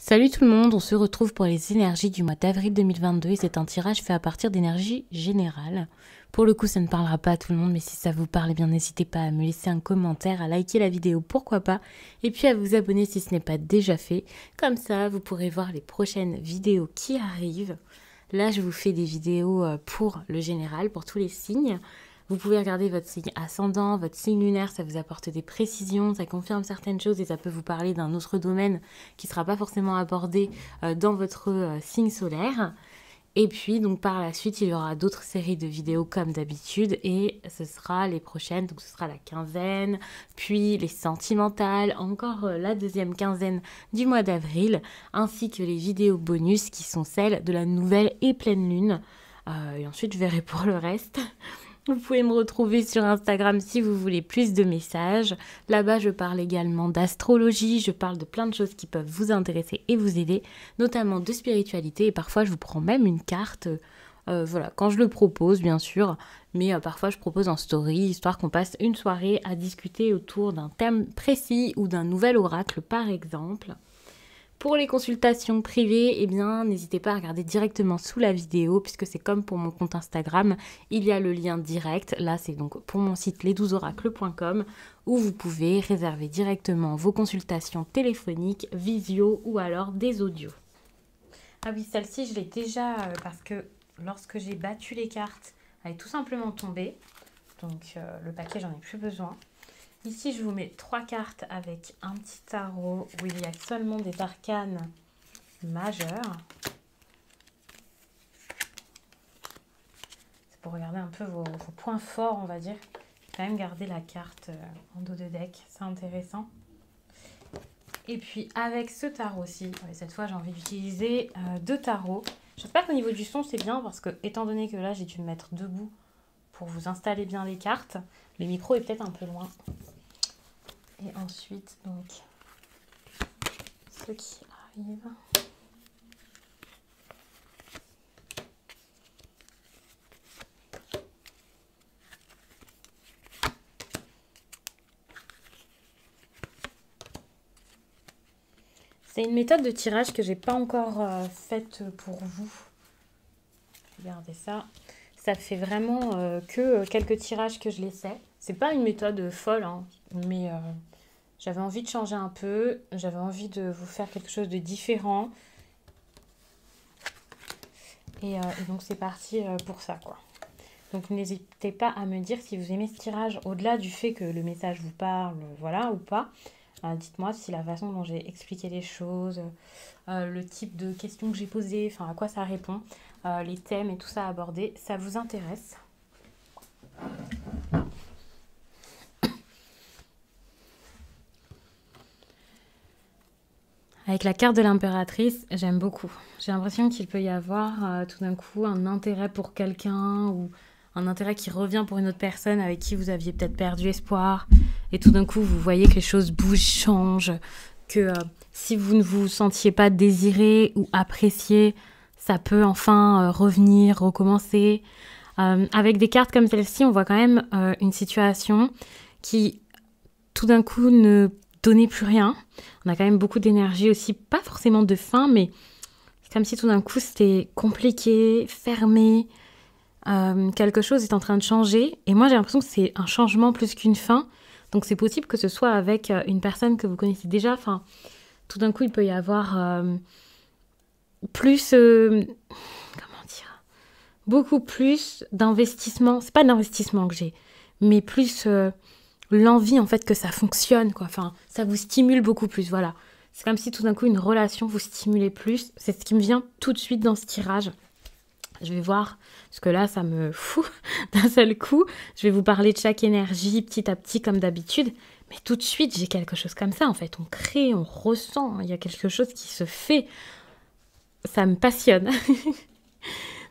Salut tout le monde, on se retrouve pour les énergies du mois d'avril 2022 et c'est un tirage fait à partir d'énergie générale. Pour le coup, ça ne parlera pas à tout le monde, mais si ça vous parle, eh bien n'hésitez pas à me laisser un commentaire, à liker la vidéo, pourquoi pas, et puis à vous abonner si ce n'est pas déjà fait. Comme ça, vous pourrez voir les prochaines vidéos qui arrivent. Là, je vous fais des vidéos pour le général, pour tous les signes. Vous pouvez regarder votre signe ascendant, votre signe lunaire, ça vous apporte des précisions, ça confirme certaines choses et ça peut vous parler d'un autre domaine qui ne sera pas forcément abordé dans votre signe solaire. Et puis, donc par la suite, il y aura d'autres séries de vidéos comme d'habitude et ce sera les prochaines, donc ce sera la quinzaine, puis les sentimentales, encore la deuxième quinzaine du mois d'avril, ainsi que les vidéos bonus qui sont celles de la nouvelle et pleine lune. Et ensuite, je verrai pour le reste. Vous pouvez me retrouver sur Instagram si vous voulez plus de messages. Là-bas, je parle également d'astrologie, je parle de plein de choses qui peuvent vous intéresser et vous aider, notamment de spiritualité. Et parfois, je vous prends même une carte, voilà, quand je le propose, bien sûr. Mais parfois, je propose en story, histoire qu'on passe une soirée à discuter autour d'un thème précis ou d'un nouvel oracle, par exemple. Pour les consultations privées, eh bien, n'hésitez pas à regarder directement sous la vidéo, puisque c'est comme pour mon compte Instagram, il y a le lien direct. Là, c'est donc pour mon site les12oracles.com, où vous pouvez réserver directement vos consultations téléphoniques, visio ou alors des audios. Ah oui, celle-ci, je l'ai déjà, parce que lorsque j'ai battu les cartes, elle est tout simplement tombée. Donc, le paquet, j'en ai plus besoin. Ici, je vous mets 3 cartes avec un petit tarot où il y a seulement des arcanes majeures. C'est pour regarder un peu vos points forts, on va dire. Je vais quand même garder la carte en dos de deck, c'est intéressant. Et puis, avec ce tarot-ci, cette fois, j'ai envie d'utiliser 2 tarots. J'espère qu'au niveau du son, c'est bien parce que, étant donné que là, j'ai dû me mettre debout pour vous installer bien les cartes, le micro est peut-être un peu loin. Et ensuite, donc, ce qui arrive. C'est une méthode de tirage que j'ai pas encore faite pour vous. Regardez ça. Ça fait vraiment que quelques tirages que je laissais. C'est pas une méthode folle, hein, mais j'avais envie de changer un peu. J'avais envie de vous faire quelque chose de différent. Et donc c'est parti pour ça, quoi. Donc n'hésitez pas à me dire si vous aimez ce tirage, au-delà du fait que le message vous parle, voilà, ou pas. Dites-moi si la façon dont j'ai expliqué les choses, le type de questions que j'ai posées, enfin à quoi ça répond, les thèmes et tout ça abordé, ça vous intéresse. Avec la carte de l'impératrice, j'aime beaucoup. J'ai l'impression qu'il peut y avoir tout d'un coup un intérêt pour quelqu'un ou un intérêt qui revient pour une autre personne avec qui vous aviez peut-être perdu espoir. Et tout d'un coup, vous voyez que les choses bougent, changent, que si vous ne vous sentiez pas désiré ou apprécié, ça peut enfin revenir, recommencer. Avec des cartes comme celle-ci, on voit quand même une situation qui, tout d'un coup, ne donnait plus rien. On a quand même beaucoup d'énergie aussi, pas forcément de faim, mais c'est comme si tout d'un coup, c'était compliqué, fermé. Quelque chose est en train de changer. Et moi, j'ai l'impression que c'est un changement plus qu'une fin. Donc, c'est possible que ce soit avec une personne que vous connaissez déjà. Enfin, tout d'un coup, il peut y avoir plus... comment dire, beaucoup plus d'investissement. C'est pas d'investissement que j'ai, mais plus l'envie, en fait, que ça fonctionne, quoi. Enfin, ça vous stimule beaucoup plus, voilà. C'est comme si tout d'un coup, une relation vous stimulait plus. C'est ce qui me vient tout de suite dans ce tirage. Je vais voir, parce que là, ça me fout d'un seul coup. Je vais vous parler de chaque énergie petit à petit, comme d'habitude. Mais tout de suite, j'ai quelque chose comme ça, en fait. On crée, on ressent, il y a quelque chose qui se fait. Ça me passionne.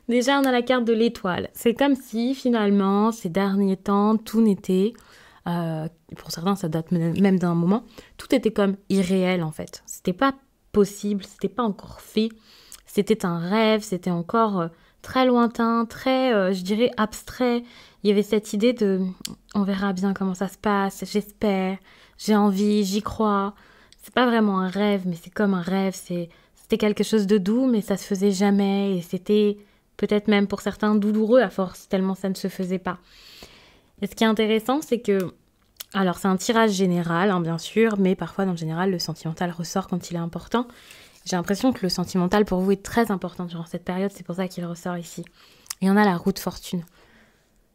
Déjà, on a la carte de l'étoile. C'est comme si, finalement, ces derniers temps, tout n'était... pour certains, ça date même d'un moment. Tout était comme irréel, en fait. C'était pas possible, c'était pas encore fait. C'était un rêve, c'était encore... très lointain, très, je dirais, abstrait. Il y avait cette idée de « on verra bien comment ça se passe, j'espère, j'ai envie, j'y crois ». C'est pas vraiment un rêve, mais c'est comme un rêve, c'était quelque chose de doux, mais ça se faisait jamais. Et c'était peut-être même pour certains douloureux à force, tellement ça ne se faisait pas. Et ce qui est intéressant, c'est que... Alors, c'est un tirage général, hein, bien sûr, mais parfois, dans le général, le sentimental ressort quand il est important. J'ai l'impression que le sentimental, pour vous, est très important durant cette période. C'est pour ça qu'il ressort ici. Et on a la roue de fortune.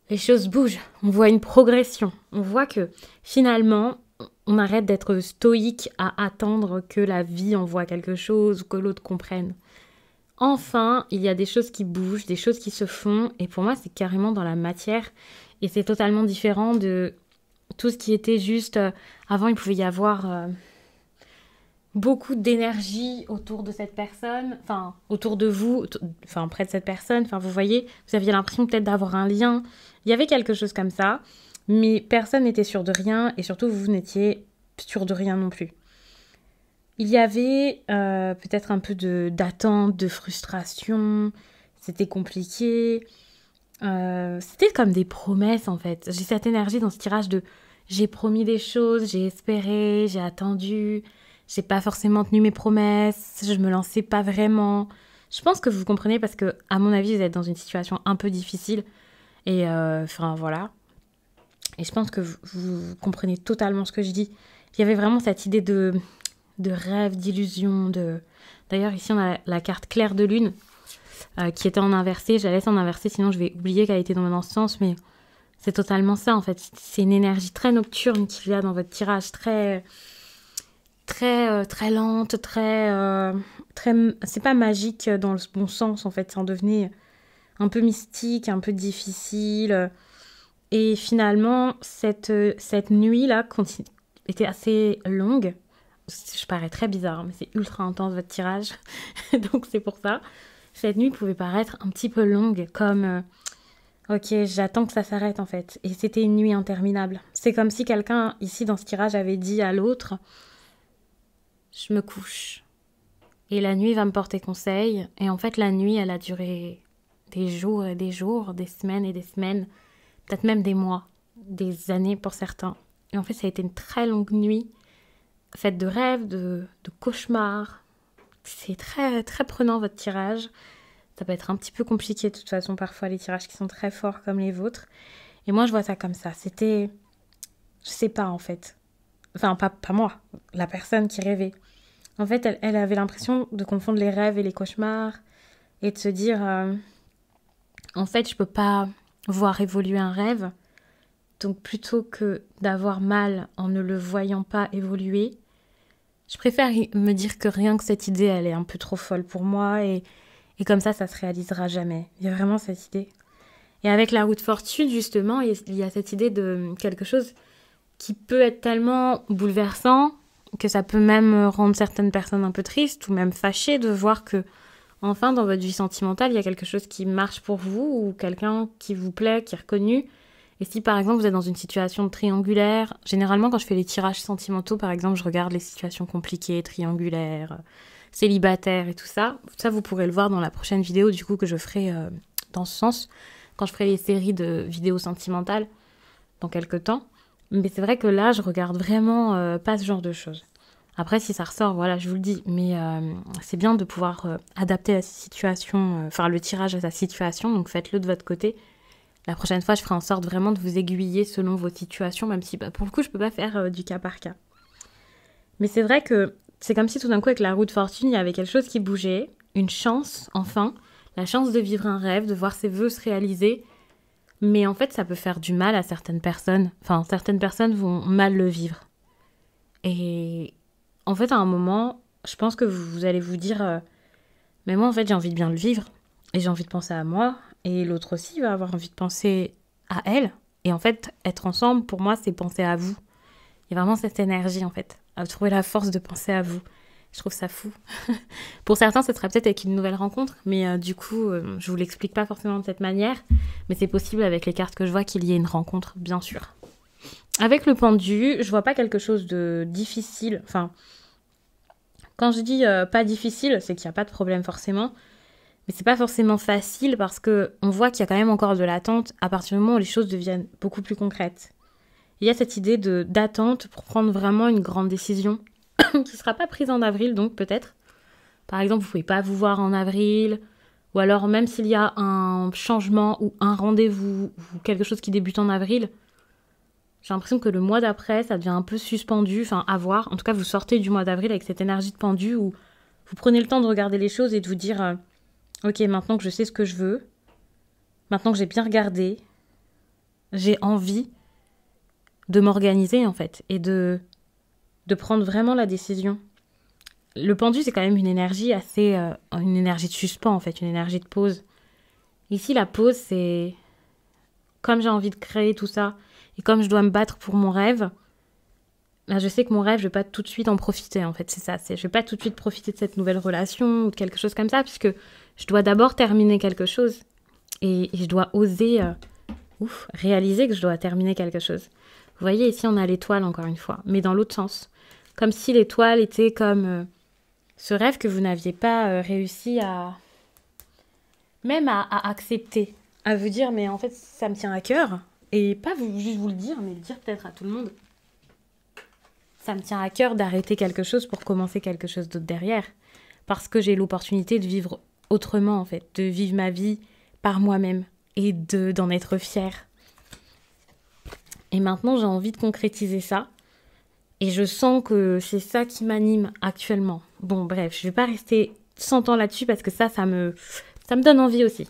Les choses bougent. On voit une progression. On voit que, finalement, on arrête d'être stoïque à attendre que la vie envoie quelque chose ou que l'autre comprenne. Enfin, il y a des choses qui bougent, des choses qui se font. Et pour moi, c'est carrément dans la matière. Et c'est totalement différent de... tout ce qui était juste... avant, il pouvait y avoir beaucoup d'énergie autour de cette personne, enfin, autour de vous, enfin, près de cette personne. Enfin, vous voyez, vous aviez l'impression peut-être d'avoir un lien. Il y avait quelque chose comme ça, mais personne n'était sûr de rien, et surtout, vous n'étiez sûr de rien non plus. Il y avait peut-être un peu d'attente, de frustration, c'était compliqué. C'était comme des promesses, en fait. J'ai cette énergie dans ce tirage de... J'ai promis des choses, j'ai espéré, j'ai attendu, j'ai pas forcément tenu mes promesses, je me lançais pas vraiment. Je pense que vous comprenez parce que, à mon avis, vous êtes dans une situation un peu difficile. Et enfin, voilà. Et je pense que vous comprenez totalement ce que je dis. Il y avait vraiment cette idée de rêve, d'illusion, de... D'ailleurs, ici, on a la carte claire de lune qui était en inversé. Je la laisse en inversé, sinon je vais oublier qu'elle était dans le sens, mais... C'est totalement ça, en fait. C'est une énergie très nocturne qu'il y a dans votre tirage, très lente, très... C'est pas magique dans le bon sens, en fait. Ça en devenait un peu mystique, un peu difficile. Et finalement, cette nuit-là était assez longue. Je parais très bizarre, mais c'est ultra intense, votre tirage. Donc, c'est pour ça. Cette nuit pouvait paraître un petit peu longue, comme... Ok, j'attends que ça s'arrête en fait. Et c'était une nuit interminable. C'est comme si quelqu'un ici dans ce tirage avait dit à l'autre « Je me couche. Et la nuit va me porter conseil. » Et en fait, la nuit, elle a duré des jours et des jours, des semaines et des semaines, peut-être même des mois, des années pour certains. Et en fait, ça a été une très longue nuit, faite de rêves, de cauchemars. C'est très, très prenant votre tirage. Ça peut être un petit peu compliqué de toute façon parfois les tirages qui sont très forts comme les vôtres. Et moi je vois ça comme ça. C'était... Je sais pas en fait. Enfin pas moi, la personne qui rêvait. En fait elle avait l'impression de confondre les rêves et les cauchemars. Et de se dire... en fait je peux pas voir évoluer un rêve. Donc plutôt que d'avoir mal en ne le voyant pas évoluer, je préfère me dire que rien que cette idée elle est un peu trop folle pour moi et comme ça se réalisera jamais. Il y a vraiment cette idée. Et avec la roue de fortune, justement, il y a cette idée de quelque chose qui peut être tellement bouleversant que ça peut même rendre certaines personnes un peu tristes ou même fâchées de voir que, enfin, dans votre vie sentimentale, il y a quelque chose qui marche pour vous ou quelqu'un qui vous plaît, qui est reconnu. Et si, par exemple, vous êtes dans une situation triangulaire, généralement, quand je fais les tirages sentimentaux, par exemple, je regarde les situations compliquées, triangulaires, célibataire et tout ça. Ça, vous pourrez le voir dans la prochaine vidéo, du coup, que je ferai dans ce sens, quand je ferai les séries de vidéos sentimentales dans quelques temps. Mais c'est vrai que là, je regarde vraiment pas ce genre de choses. Après, si ça ressort, voilà, je vous le dis. Mais c'est bien de pouvoir adapter la situation, enfin le tirage à sa situation, donc faites-le de votre côté. La prochaine fois, je ferai en sorte vraiment de vous aiguiller selon vos situations, même si pour le coup, je peux pas faire du cas par cas. Mais c'est vrai que c'est comme si tout d'un coup, avec la roue de fortune, il y avait quelque chose qui bougeait, une chance, enfin, la chance de vivre un rêve, de voir ses vœux se réaliser. Mais en fait, ça peut faire du mal à certaines personnes. Enfin, certaines personnes vont mal le vivre. Et en fait, à un moment, je pense que vous allez vous dire mais moi, en fait, j'ai envie de bien le vivre. Et j'ai envie de penser à moi. Et l'autre aussi va avoir envie de penser à elle. Et en fait, être ensemble, pour moi, c'est penser à vous. Il y a vraiment cette énergie, en fait, à trouver la force de penser à vous. Je trouve ça fou. Pour certains, ce sera peut-être avec une nouvelle rencontre, mais du coup, je vous l'explique pas forcément de cette manière, mais c'est possible avec les cartes que je vois qu'il y ait une rencontre, bien sûr. Avec le pendu, je vois pas quelque chose de difficile. Enfin, quand je dis pas difficile, c'est qu'il n'y a pas de problème forcément, mais c'est pas forcément facile parce que on voit qu'il y a quand même encore de l'attente à partir du moment où les choses deviennent beaucoup plus concrètes. Il y a cette idée d'attente pour prendre vraiment une grande décision qui ne sera pas prise en avril, donc peut-être, Par exemple, vous pouvez pas vous voir en avril, ou alors même s'il y a un changement ou un rendez-vous ou quelque chose qui débute en avril, j'ai l'impression que le mois d'après, ça devient un peu suspendu, enfin à voir. En tout cas, vous sortez du mois d'avril avec cette énergie de pendu où vous prenez le temps de regarder les choses et de vous dire ok, maintenant que je sais ce que je veux, maintenant que j'ai bien regardé, j'ai envie de m'organiser en fait et de prendre vraiment la décision. Le pendu, c'est quand même une énergie assez... une énergie de suspens en fait, une énergie de pause. Ici, la pause, c'est... Comme j'ai envie de créer tout ça et comme je dois me battre pour mon rêve, là, je sais que mon rêve, je vais pas tout de suite en profiter en fait, c'est ça. Je vais pas tout de suite profiter de cette nouvelle relation ou de quelque chose comme ça puisque je dois d'abord terminer quelque chose et je dois oser réaliser que je dois terminer quelque chose. Vous voyez, ici, on a l'étoile encore une fois, mais dans l'autre sens. Comme si l'étoile était comme ce rêve que vous n'aviez pas réussi à... Même à accepter. À vous dire, mais en fait, ça me tient à cœur. Et pas juste vous le dire, mais le dire peut-être à tout le monde. Ça me tient à cœur d'arrêter quelque chose pour commencer quelque chose d'autre derrière. Parce que j'ai l'opportunité de vivre autrement, en fait. De vivre ma vie par moi-même. Et d'en être fière. Et maintenant, j'ai envie de concrétiser ça. Et je sens que c'est ça qui m'anime actuellement. Bon, bref, je vais pas rester 100 ans là-dessus parce que ça me donne envie aussi.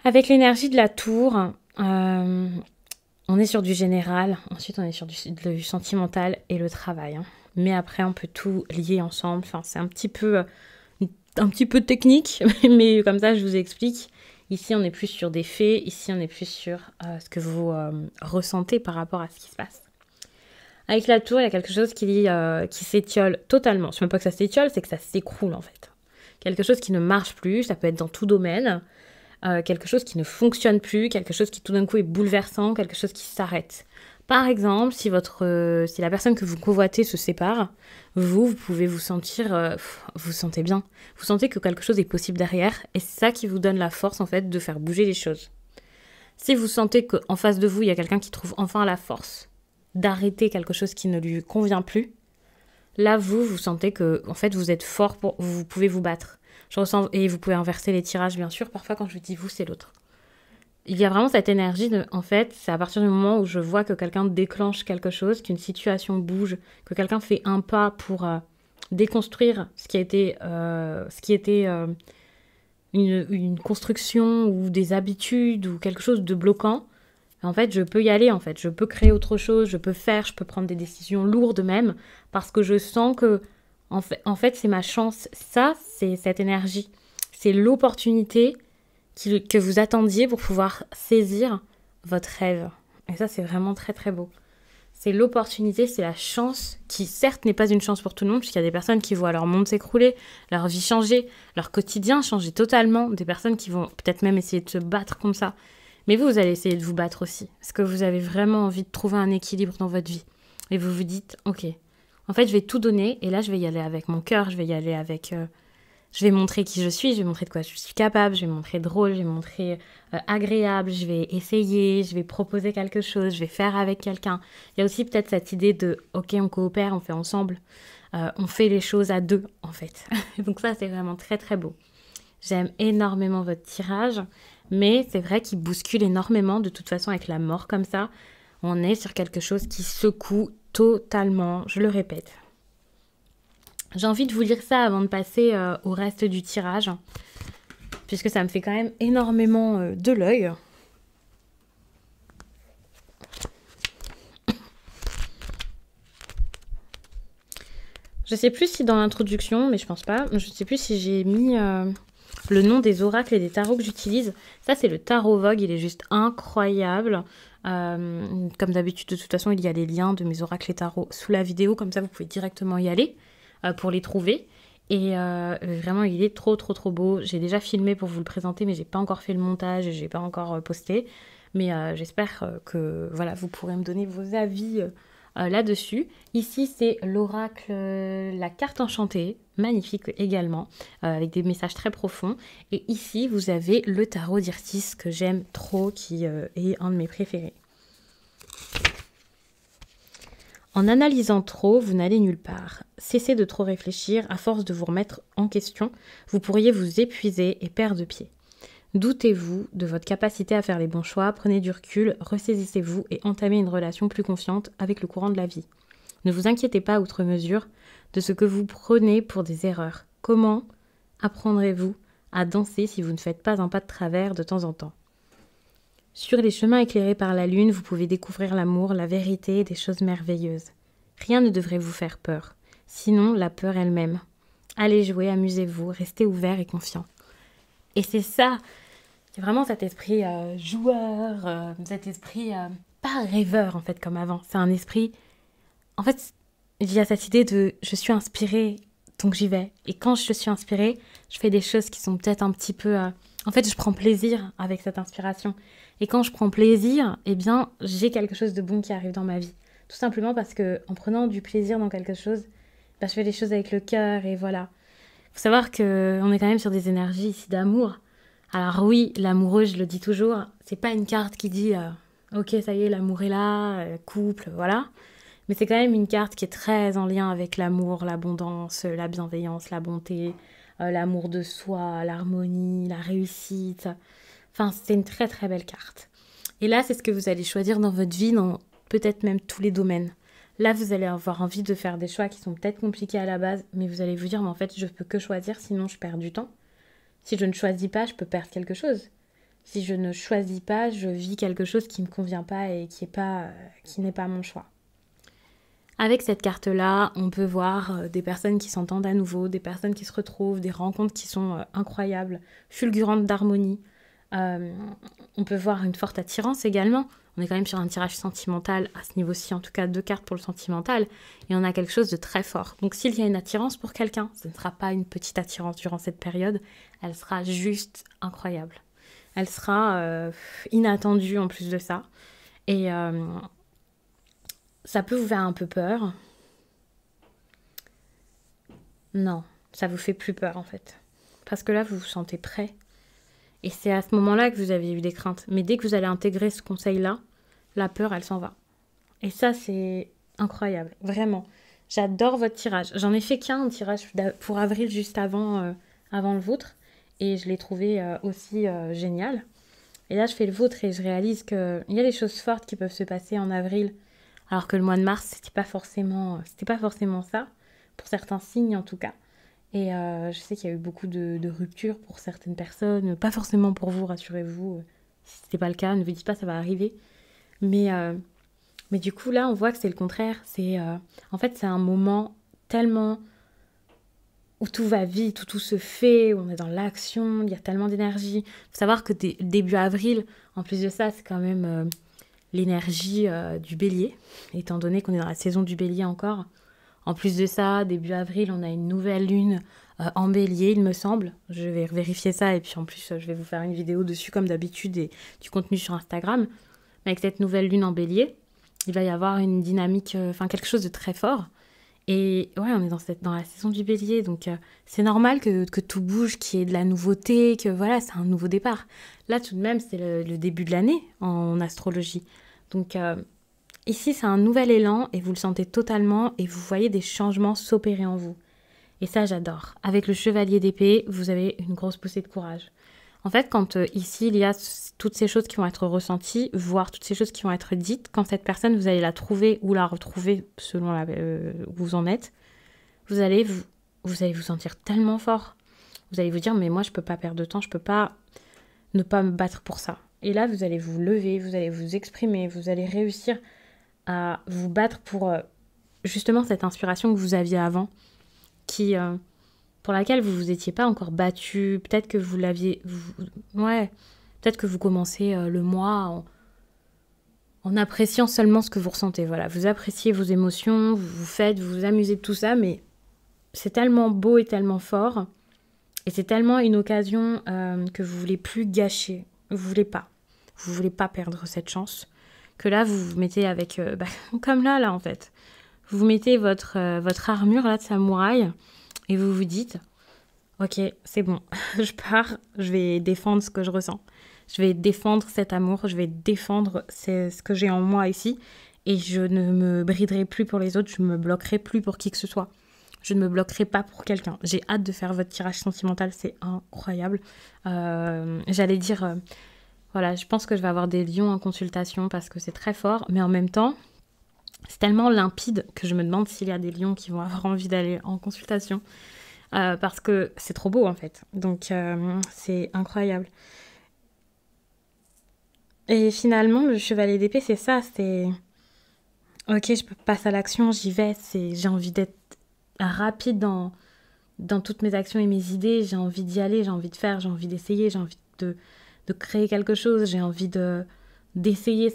Avec l'énergie de la tour, on est sur du général. Ensuite, on est sur du sentimental et le travail. Mais après, on peut tout lier ensemble. Enfin, c'est un petit peu technique, mais comme ça, je vous explique. Ici, on est plus sur des faits. Ici, on est plus sur ce que vous ressentez par rapport à ce qui se passe. Avec la tour, il y a quelque chose qui s'étiole totalement. C'est même pas que ça s'étiole, c'est que ça s'écroule en fait. Quelque chose qui ne marche plus, ça peut être dans tout domaine. Quelque chose qui ne fonctionne plus, quelque chose qui tout d'un coup est bouleversant, quelque chose qui s'arrête. Par exemple, si la personne que vous convoitez se sépare, vous pouvez vous sentir, vous sentez bien. Vous sentez que quelque chose est possible derrière et c'est ça qui vous donne la force en fait de faire bouger les choses. Si vous sentez qu'en face de vous, il y a quelqu'un qui trouve enfin la force d'arrêter quelque chose qui ne lui convient plus, là, vous sentez que en fait, vous êtes fort, vous pouvez vous battre. Je ressens, et vous pouvez inverser les tirages, bien sûr. Parfois, quand je dis vous, c'est l'autre. Il y a vraiment cette énergie en fait, c'est à partir du moment où je vois que quelqu'un déclenche quelque chose, qu'une situation bouge, que quelqu'un fait un pas pour déconstruire ce qui était une construction ou des habitudes ou quelque chose de bloquant. En fait, je peux y aller, en fait. Je peux créer autre chose, je peux prendre des décisions lourdes même, parce que je sens que, en fait, c'est ma chance. Ça, c'est cette énergie. C'est l'opportunité que vous attendiez pour pouvoir saisir votre rêve. Et ça, c'est vraiment très, très beau. C'est l'opportunité, c'est la chance qui, certes, n'est pas une chance pour tout le monde, puisqu'il y a des personnes qui voient leur monde s'écrouler, leur vie changer, leur quotidien changer totalement, des personnes qui vont peut-être même essayer de se battre comme ça. Mais vous allez essayer de vous battre aussi, parce que vous avez vraiment envie de trouver un équilibre dans votre vie. Et vous vous dites, ok, en fait, je vais tout donner, et là, je vais y aller avec mon cœur, je vais y aller avec... je vais montrer qui je suis, je vais montrer de quoi je suis capable, je vais montrer drôle, je vais montrer agréable, je vais essayer, je vais proposer quelque chose, je vais faire avec quelqu'un. Il y a aussi peut-être cette idée de, ok, on coopère, on fait ensemble, on fait les choses à deux, en fait. Donc ça, c'est vraiment très, très beau. J'aime énormément votre tirage. Mais c'est vrai qu'il bouscule énormément, de toute façon, avec la mort comme ça. On est sur quelque chose qui secoue totalement, je le répète. J'ai envie de vous lire ça avant de passer au reste du tirage, puisque ça me fait quand même énormément de l'œil. Je sais plus si dans l'introduction, mais je pense pas, je sais plus si j'ai mis... le nom des oracles et des tarots que j'utilise. Ça, c'est le tarot Vogue. Il est juste incroyable. Comme d'habitude, de toute façon, il y a les liens de mes oracles et tarots sous la vidéo. Comme ça, vous pouvez directement y aller pour les trouver. Et vraiment, il est trop, trop, trop beau. J'ai déjà filmé pour vous le présenter, mais j'ai pas encore fait le montage et j'ai pas encore posté. Mais j'espère que voilà, vous pourrez me donner vos avis là-dessus. Ici, c'est l'oracle, la carte enchantée, magnifique également, avec des messages très profonds. Et ici, vous avez le tarot d'Irtis que j'aime trop, qui est un de mes préférés. En analysant trop, vous n'allez nulle part. Cessez de trop réfléchir, à force de vous remettre en question, vous pourriez vous épuiser et perdre pied. Doutez-vous de votre capacité à faire les bons choix, prenez du recul, ressaisissez-vous et entamez une relation plus confiante avec le courant de la vie. Ne vous inquiétez pas outre mesure de ce que vous prenez pour des erreurs. Comment apprendrez-vous à danser si vous ne faites pas un pas de travers de temps en temps ? Sur les chemins éclairés par la lune, vous pouvez découvrir l'amour, la vérité et des choses merveilleuses. Rien ne devrait vous faire peur, sinon la peur elle-même. Allez jouer, amusez-vous, restez ouvert et confiant. Et c'est ça, c'est vraiment cet esprit joueur, cet esprit pas rêveur en fait comme avant. C'est un esprit, en fait, il y a cette idée de je suis inspirée, donc j'y vais. Et quand je suis inspirée, je fais des choses qui sont peut-être un petit peu... En fait, je prends plaisir avec cette inspiration. Et quand je prends plaisir, eh bien, j'ai quelque chose de bon qui arrive dans ma vie. Tout simplement parce que en prenant du plaisir dans quelque chose, je fais les choses avec le cœur et voilà. Faut savoir qu'on est quand même sur des énergies ici d'amour. Alors oui, l'amoureux, je le dis toujours, c'est pas une carte qui dit ok, ça y est, l'amour est là, couple, voilà. Mais c'est quand même une carte qui est très en lien avec l'amour, l'abondance, la bienveillance, la bonté, l'amour de soi, l'harmonie, la réussite. Enfin, c'est une très très belle carte. Et là, c'est ce que vous allez choisir dans votre vie, dans peut-être même tous les domaines. Là, vous allez avoir envie de faire des choix qui sont peut-être compliqués à la base, mais vous allez vous dire, mais en fait, je peux que choisir, sinon je perds du temps. Si je ne choisis pas, je peux perdre quelque chose. Si je ne choisis pas, je vis quelque chose qui ne me convient pas et qui n'est pas mon choix. Avec cette carte-là, on peut voir des personnes qui s'entendent à nouveau, des personnes qui se retrouvent, des rencontres qui sont incroyables, fulgurantes d'harmonie. On peut voir une forte attirance également. On est quand même sur un tirage sentimental à ce niveau-ci, en tout cas 2 cartes pour le sentimental, et on a quelque chose de très fort. Donc s'il y a une attirance pour quelqu'un, ce ne sera pas une petite attirance durant cette période, elle sera juste incroyable. Elle sera inattendue en plus de ça. Et ça peut vous faire un peu peur. Non, ça vous fait plus peur en fait. Parce que là, vous vous sentez prêt. Et c'est à ce moment-là que vous avez eu des craintes. Mais dès que vous allez intégrer ce conseil-là, la peur, elle s'en va. Et ça, c'est incroyable, vraiment. J'adore votre tirage. J'en ai fait qu'un tirage pour avril juste avant le vôtre. Et je l'ai trouvé aussi génial. Et là, je fais le vôtre et je réalise qu'il y a des choses fortes qui peuvent se passer en avril. Alors que le mois de mars, c'était pas forcément ça. Pour certains signes, en tout cas. Et je sais qu'il y a eu beaucoup de ruptures pour certaines personnes. Pas forcément pour vous, rassurez-vous. Si ce n'est pas le cas, ne vous dites pas ça va arriver. Mais du coup, là, on voit que c'est le contraire. En fait, c'est un moment tellement où tout va vite, où tout se fait, où on est dans l'action, il y a tellement d'énergie. Il faut savoir que début avril, en plus de ça, c'est quand même l'énergie du bélier, étant donné qu'on est dans la saison du bélier encore. En plus de ça, début avril, on a une nouvelle lune en bélier, il me semble. Je vais vérifier ça et puis en plus, je vais vous faire une vidéo dessus comme d'habitude et du contenu sur Instagram. Mais avec cette nouvelle lune en bélier, il va y avoir une dynamique, quelque chose de très fort. Et ouais, on est dans la saison du bélier, donc c'est normal que tout bouge, qu'il y ait de la nouveauté, que voilà, c'est un nouveau départ. Là, tout de même, c'est le début de l'année en astrologie. Donc ici, c'est un nouvel élan et vous le sentez totalement et vous voyez des changements s'opérer en vous. Et ça, j'adore. Avec le chevalier d'épée, vous avez une grosse poussée de courage. En fait, quand ici, il y a toutes ces choses qui vont être ressenties, voire toutes ces choses qui vont être dites, quand cette personne, vous allez la trouver ou la retrouver selon où vous en êtes, vous allez vous sentir tellement fort. Vous allez vous dire, mais moi, je peux pas perdre de temps, je peux pas ne pas me battre pour ça. Et là, vous allez vous lever, vous allez vous exprimer, vous allez réussir à vous battre pour justement cette inspiration que vous aviez avant, pour laquelle vous vous étiez pas encore battu. Peut-être que vous l'aviez... peut-être que vous commencez le mois en appréciant seulement ce que vous ressentez. Voilà, vous appréciez vos émotions, vous vous amusez de tout ça, mais c'est tellement beau et tellement fort, et c'est tellement une occasion que vous voulez plus gâcher. Vous voulez pas perdre cette chance, que là, vous vous mettez avec... comme là, en fait. Vous mettez votre armure, là, de samouraï, et vous vous dites, ok, c'est bon, je pars, je vais défendre ce que je ressens. Je vais défendre cet amour, je vais défendre ce que j'ai en moi ici. et je ne me briderai plus pour les autres, je ne me bloquerai plus pour qui que ce soit. Je ne me bloquerai pas pour quelqu'un. J'ai hâte de faire votre tirage sentimental, c'est incroyable. J'allais dire, voilà, je pense que je vais avoir des lions en consultation parce que c'est très fort, mais en même temps, c'est tellement limpide que je me demande s'il y a des lions qui vont avoir envie d'aller en consultation. Parce que c'est trop beau en fait. Donc c'est incroyable. Et finalement, le chevalier d'épée, c'est ça, c'est... Ok, je passe à l'action, j'y vais, j'ai envie d'être rapide dans toutes mes actions et mes idées, j'ai envie d'y aller, j'ai envie de faire, j'ai envie d'essayer, j'ai envie de créer quelque chose, j'ai envie d'essayer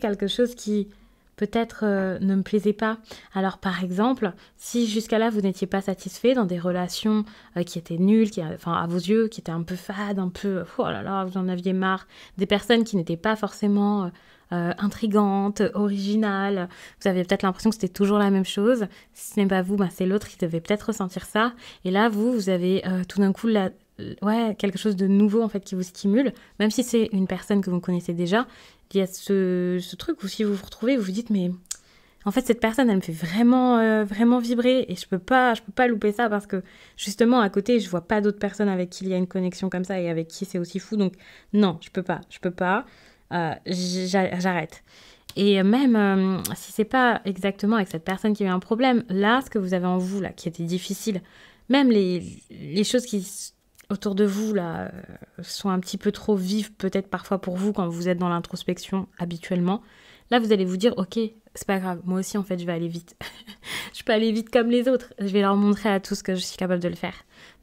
quelque chose qui peut-être ne me plaisait pas. Alors par exemple, si jusqu'à là vous n'étiez pas satisfait dans des relations qui étaient nulles, enfin à vos yeux, qui étaient un peu fades, un peu, oh là là, vous en aviez marre, des personnes qui n'étaient pas forcément intrigantes, originales, vous aviez peut-être l'impression que c'était toujours la même chose. Si ce n'est pas vous, c'est l'autre qui devait peut-être ressentir ça. Et là, vous avez tout d'un coup quelque chose de nouveau en fait qui vous stimule, même si c'est une personne que vous connaissez déjà. Il y a ce truc où si vous vous retrouvez, vous vous dites mais en fait cette personne elle me fait vraiment vraiment vibrer et je peux pas louper ça parce que justement à côté je vois pas d'autres personnes avec qui il y a une connexion comme ça et avec qui c'est aussi fou, donc non, je peux pas, j'arrête. Et même si c'est pas exactement avec cette personne qui a eu un problème, là ce que vous avez en vous là qui était difficile, même les choses qui autour de vous là sont un petit peu trop vives peut-être parfois pour vous quand vous êtes dans l'introspection habituellement. Là, vous allez vous dire, ok, c'est pas grave, moi aussi en fait je vais aller vite. Je peux aller vite comme les autres. Je vais leur montrer à tous que je suis capable de le faire.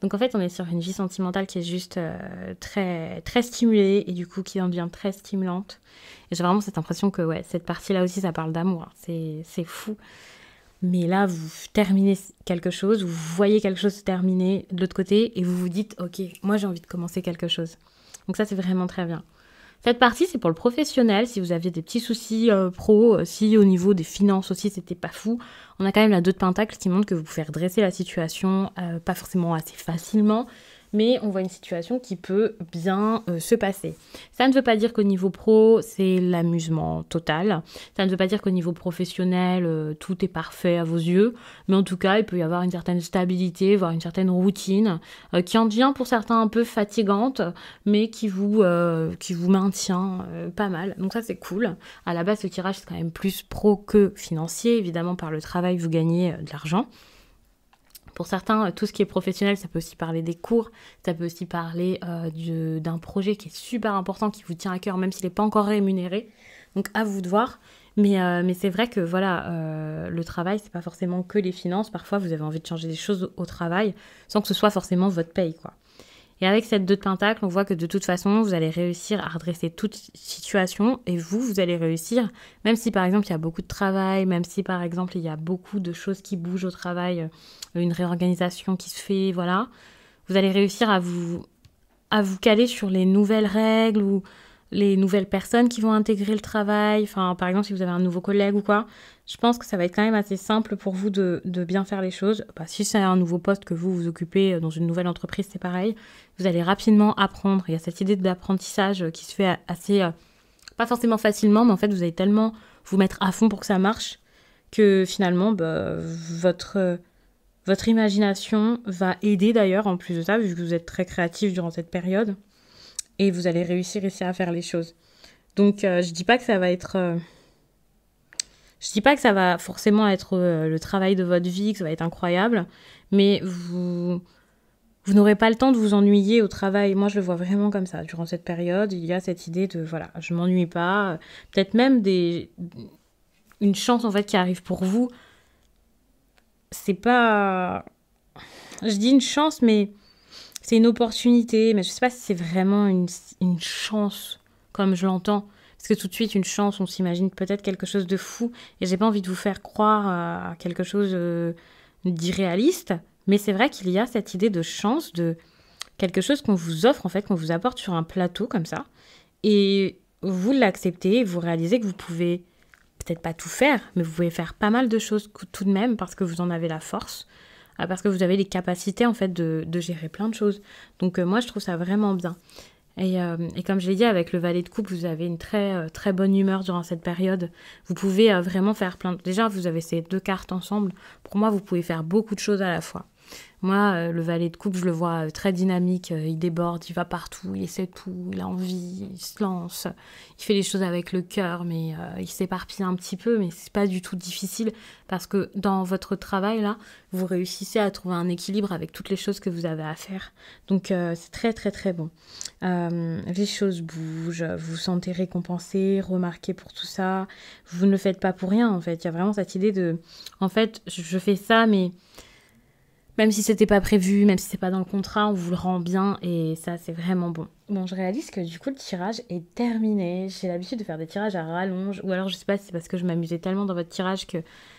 Donc en fait, on est sur une vie sentimentale qui est juste très, très stimulée et du coup qui en devient très stimulante. Et j'ai vraiment cette impression que ouais, cette partie-là aussi, ça parle d'amour. C'est fou. Mais là, vous terminez quelque chose, vous voyez quelque chose se terminer de l'autre côté et vous vous dites, ok, moi j'ai envie de commencer quelque chose. Donc ça, c'est vraiment très bien. Cette partie, c'est pour le professionnel, si vous aviez des petits soucis pro, si au niveau des finances aussi, c'était pas fou. On a quand même la 2 de Pentacles qui montre que vous pouvez redresser la situation, pas forcément assez facilement, mais on voit une situation qui peut bien se passer. Ça ne veut pas dire qu'au niveau pro, c'est l'amusement total. Ça ne veut pas dire qu'au niveau professionnel, tout est parfait à vos yeux. Mais en tout cas, il peut y avoir une certaine stabilité, voire une certaine routine, qui en devient pour certains un peu fatigante, mais qui vous maintient pas mal. Donc ça, c'est cool. À la base, ce tirage, c'est quand même plus pro que financier. Évidemment, par le travail, vous gagnez de l'argent. Pour certains, tout ce qui est professionnel, ça peut aussi parler des cours, ça peut aussi parler d'un projet qui est super important, qui vous tient à cœur, même s'il n'est pas encore rémunéré. Donc à vous de voir. Mais c'est vrai que voilà, le travail, c'est pas forcément que les finances. Parfois, vous avez envie de changer des choses au travail sans que ce soit forcément votre paye, quoi. Et avec cette 2 de Pentacles, on voit que de toute façon, vous allez réussir à redresser toute situation et vous allez réussir, même si par exemple il y a beaucoup de travail, même si par exemple il y a beaucoup de choses qui bougent au travail, une réorganisation qui se fait, voilà, vous allez réussir à vous caler sur les nouvelles règles ou les nouvelles personnes qui vont intégrer le travail. Enfin, par exemple, si vous avez un nouveau collègue ou quoi, je pense que ça va être quand même assez simple pour vous de bien faire les choses. Si c'est un nouveau poste que vous occupez dans une nouvelle entreprise, c'est pareil. Vous allez rapidement apprendre. Il y a cette idée d'apprentissage qui se fait assez, pas forcément facilement, mais en fait, vous allez tellement vous mettre à fond pour que ça marche que finalement, votre imagination va aider d'ailleurs, en plus de ça, vu que vous êtes très créatif durant cette période. Et vous allez réussir ici à faire les choses. Donc, je dis pas que ça va être... je dis pas que ça va forcément être le travail de votre vie, que ça va être incroyable, mais vous n'aurez pas le temps de vous ennuyer au travail. Moi, je le vois vraiment comme ça. Durant cette période, il y a cette idée de, voilà, je m'ennuie pas. Peut-être même une chance, en fait, qui arrive pour vous. C'est pas... Je dis une chance, mais... c'est une opportunité, mais je ne sais pas si c'est vraiment une chance, comme je l'entends. Parce que tout de suite, une chance, on s'imagine peut-être quelque chose de fou. Et j'ai pas envie de vous faire croire à quelque chose d'irréaliste. Mais c'est vrai qu'il y a cette idée de chance, de quelque chose qu'on vous offre, en fait, qu'on vous apporte sur un plateau comme ça. Et vous l'acceptez, vous réalisez que vous pouvez peut-être pas tout faire, mais vous pouvez faire pas mal de choses tout de même parce que vous en avez la force. Parce que vous avez les capacités en fait de gérer plein de choses. Donc moi je trouve ça vraiment bien. Et comme je l'ai dit, avec le valet de coupe, vous avez une très bonne humeur durant cette période. Vous pouvez vraiment faire Déjà, vous avez ces 2 cartes ensemble. Pour moi, vous pouvez faire beaucoup de choses à la fois. Moi, le valet de coupe, je le vois très dynamique, il déborde, il va partout, il essaie tout, il a envie, il se lance, il fait les choses avec le cœur, mais il s'éparpille un petit peu, mais c'est pas du tout difficile parce que dans votre travail, là, vous réussissez à trouver un équilibre avec toutes les choses que vous avez à faire. Donc, c'est très bon. Les choses bougent, vous vous sentez récompensé, remarqué pour tout ça. Vous ne le faites pas pour rien, en fait. Il y a vraiment cette idée de... En fait, je fais ça, mais... Même si c'était pas prévu, même si c'est pas dans le contrat, on vous le rend bien et ça, c'est vraiment bon. Bon, je réalise que du coup, le tirage est terminé. J'ai l'habitude de faire des tirages à rallonge. Ou alors, je sais pas si c'est parce que je m'amusais tellement dans votre tirage que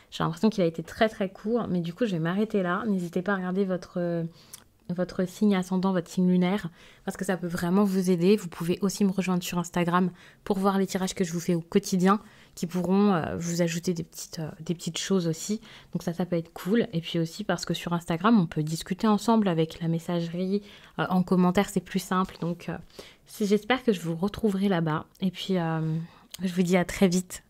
j'ai l'impression qu'il a été très court. Mais du coup, je vais m'arrêter là. N'hésitez pas à regarder votre signe ascendant, votre signe lunaire, parce que ça peut vraiment vous aider. Vous pouvez aussi me rejoindre sur Instagram pour voir les tirages que je vous fais au quotidien, qui pourront vous ajouter des petites choses aussi. Donc ça peut être cool. Et puis aussi parce que sur Instagram, on peut discuter ensemble avec la messagerie. En commentaire, c'est plus simple. Donc j'espère que je vous retrouverai là-bas. Et puis, je vous dis à très vite.